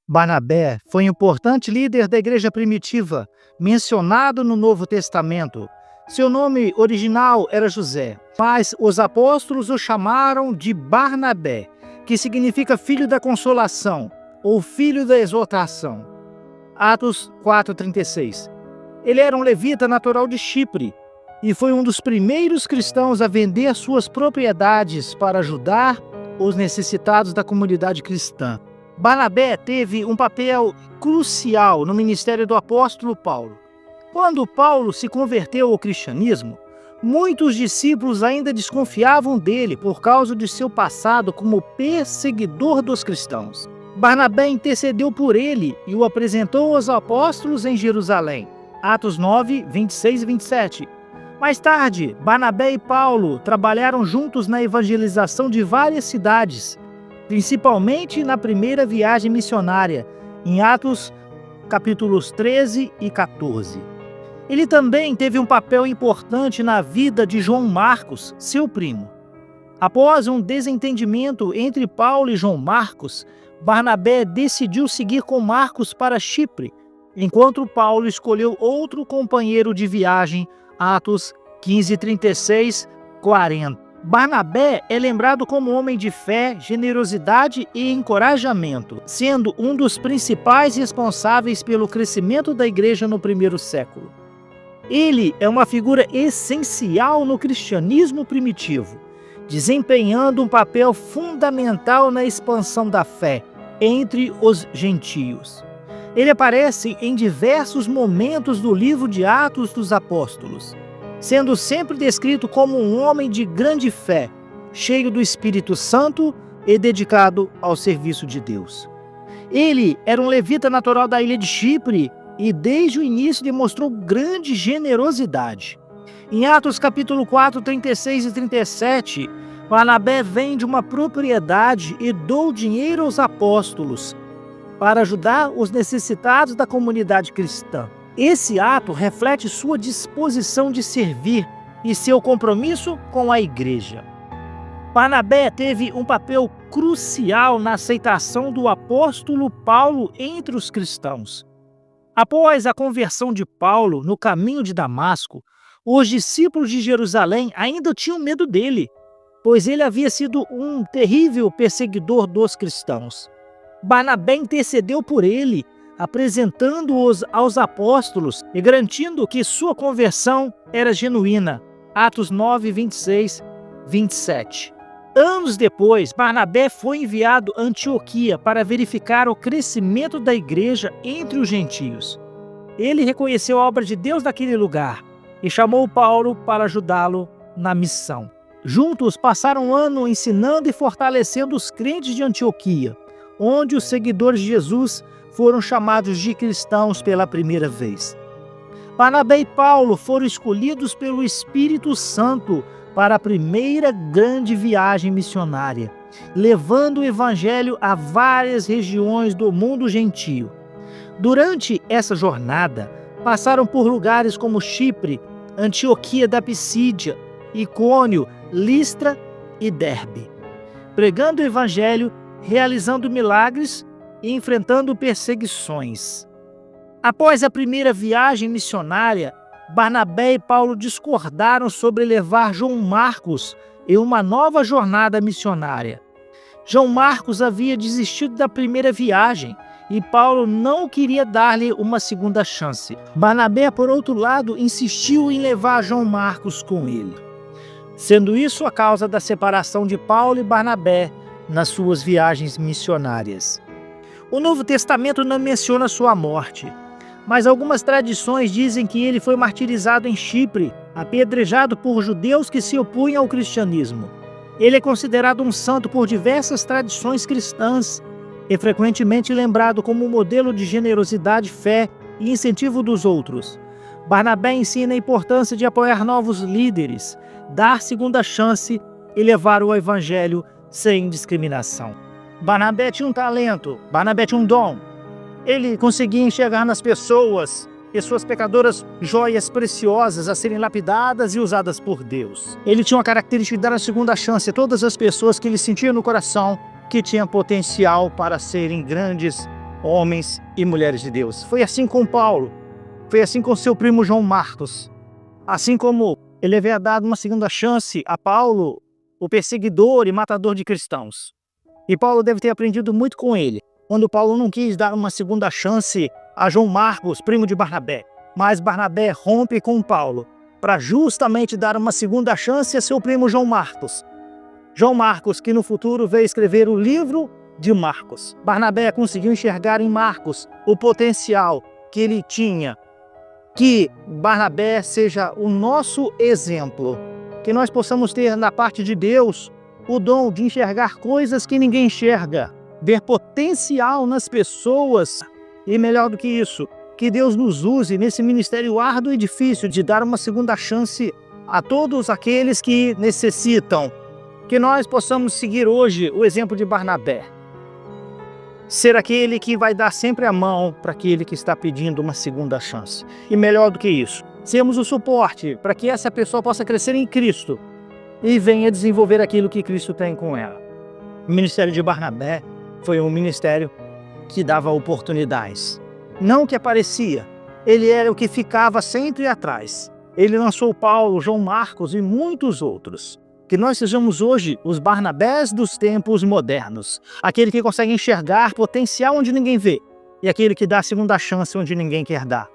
Barnabé foi um importante líder da igreja primitiva, mencionado no Novo Testamento. Seu nome original era José, mas os apóstolos o chamaram de Barnabé, que significa filho da consolação ou filho da exortação. Atos 4:36. Ele era um levita natural de Chipre e foi um dos primeiros cristãos a vender suas propriedades para ajudar os necessitados da comunidade cristã. Barnabé teve um papel crucial no ministério do apóstolo Paulo. Quando Paulo se converteu ao cristianismo, muitos discípulos ainda desconfiavam dele por causa de seu passado como perseguidor dos cristãos. Barnabé intercedeu por ele e o apresentou aos apóstolos em Jerusalém. Atos 9, 26 e 27. Mais tarde, Barnabé e Paulo trabalharam juntos na evangelização de várias cidades, principalmente na primeira viagem missionária, em Atos capítulos 13 e 14. Ele também teve um papel importante na vida de João Marcos, seu primo. Após um desentendimento entre Paulo e João Marcos, Barnabé decidiu seguir com Marcos para Chipre, enquanto Paulo escolheu outro companheiro de viagem, Atos 15, 36, 40. Barnabé é lembrado como homem de fé, generosidade e encorajamento, sendo um dos principais responsáveis pelo crescimento da igreja no primeiro século. Ele é uma figura essencial no cristianismo primitivo, desempenhando um papel fundamental na expansão da fé entre os gentios. Ele aparece em diversos momentos do livro de Atos dos Apóstolos, sendo sempre descrito como um homem de grande fé, cheio do Espírito Santo e dedicado ao serviço de Deus. Ele era um levita natural da ilha de Chipre e desde o início demonstrou grande generosidade. Em Atos capítulo 4, 36 e 37, Barnabé vende uma propriedade e doa dinheiro aos apóstolos para ajudar os necessitados da comunidade cristã. Esse ato reflete sua disposição de servir e seu compromisso com a igreja. Barnabé teve um papel crucial na aceitação do apóstolo Paulo entre os cristãos. Após a conversão de Paulo no caminho de Damasco, os discípulos de Jerusalém ainda tinham medo dele, pois ele havia sido um terrível perseguidor dos cristãos. Barnabé intercedeu por ele, apresentando-os aos apóstolos e garantindo que sua conversão era genuína. Atos 9, 26, 27. Anos depois, Barnabé foi enviado a Antioquia para verificar o crescimento da igreja entre os gentios. Ele reconheceu a obra de Deus naquele lugar e chamou Paulo para ajudá-lo na missão. Juntos passaram um ano ensinando e fortalecendo os crentes de Antioquia, onde os seguidores de Jesus foram chamados de cristãos pela primeira vez. Barnabé e Paulo foram escolhidos pelo Espírito Santo para a primeira grande viagem missionária, levando o evangelho a várias regiões do mundo gentio. Durante essa jornada, passaram por lugares como Chipre, Antioquia da Pisídia, Icônio, Listra e Derbe, pregando o evangelho, realizando milagres e enfrentando perseguições. Após a primeira viagem missionária, Barnabé e Paulo discordaram sobre levar João Marcos em uma nova jornada missionária. João Marcos havia desistido da primeira viagem e Paulo não queria dar-lhe uma segunda chance. Barnabé, por outro lado, insistiu em levar João Marcos com ele, sendo isso a causa da separação de Paulo e Barnabé nas suas viagens missionárias. O Novo Testamento não menciona sua morte, mas algumas tradições dizem que ele foi martirizado em Chipre, apedrejado por judeus que se opunham ao cristianismo. Ele é considerado um santo por diversas tradições cristãs e frequentemente lembrado como um modelo de generosidade, fé e incentivo dos outros. Barnabé ensina a importância de apoiar novos líderes, dar segunda chance e levar o evangelho sem discriminação. Barnabé tinha um talento, Barnabé tinha um dom. Ele conseguia enxergar nas pessoas e suas pecadoras joias preciosas a serem lapidadas e usadas por Deus. Ele tinha uma característica de dar a segunda chance a todas as pessoas que ele sentia no coração que tinham potencial para serem grandes homens e mulheres de Deus. Foi assim com Paulo, foi assim com seu primo João Marcos. Assim como ele havia dado uma segunda chance a Paulo, o perseguidor e matador de cristãos. E Paulo deve ter aprendido muito com ele, quando Paulo não quis dar uma segunda chance a João Marcos, primo de Barnabé. Mas Barnabé rompe com Paulo para justamente dar uma segunda chance a seu primo João Marcos. João Marcos, que no futuro veio escrever o livro de Marcos. Barnabé conseguiu enxergar em Marcos o potencial que ele tinha. Que Barnabé seja o nosso exemplo. Que nós possamos ter na parte de Deus o dom de enxergar coisas que ninguém enxerga. Ver potencial nas pessoas. E melhor do que isso, que Deus nos use nesse ministério árduo e difícil de dar uma segunda chance a todos aqueles que necessitam. Que nós possamos seguir hoje o exemplo de Barnabé. Ser aquele que vai dar sempre a mão para aquele que está pedindo uma segunda chance. E melhor do que isso, sermos o suporte para que essa pessoa possa crescer em Cristo e venha desenvolver aquilo que Cristo tem com ela. O ministério de Barnabé foi um ministério que dava oportunidades. Não que aparecia, ele era o que ficava sempre atrás. Ele lançou Paulo, João Marcos e muitos outros. Que nós sejamos hoje os Barnabés dos tempos modernos. Aquele que consegue enxergar potencial onde ninguém vê. E aquele que dá a segunda chance onde ninguém quer dar.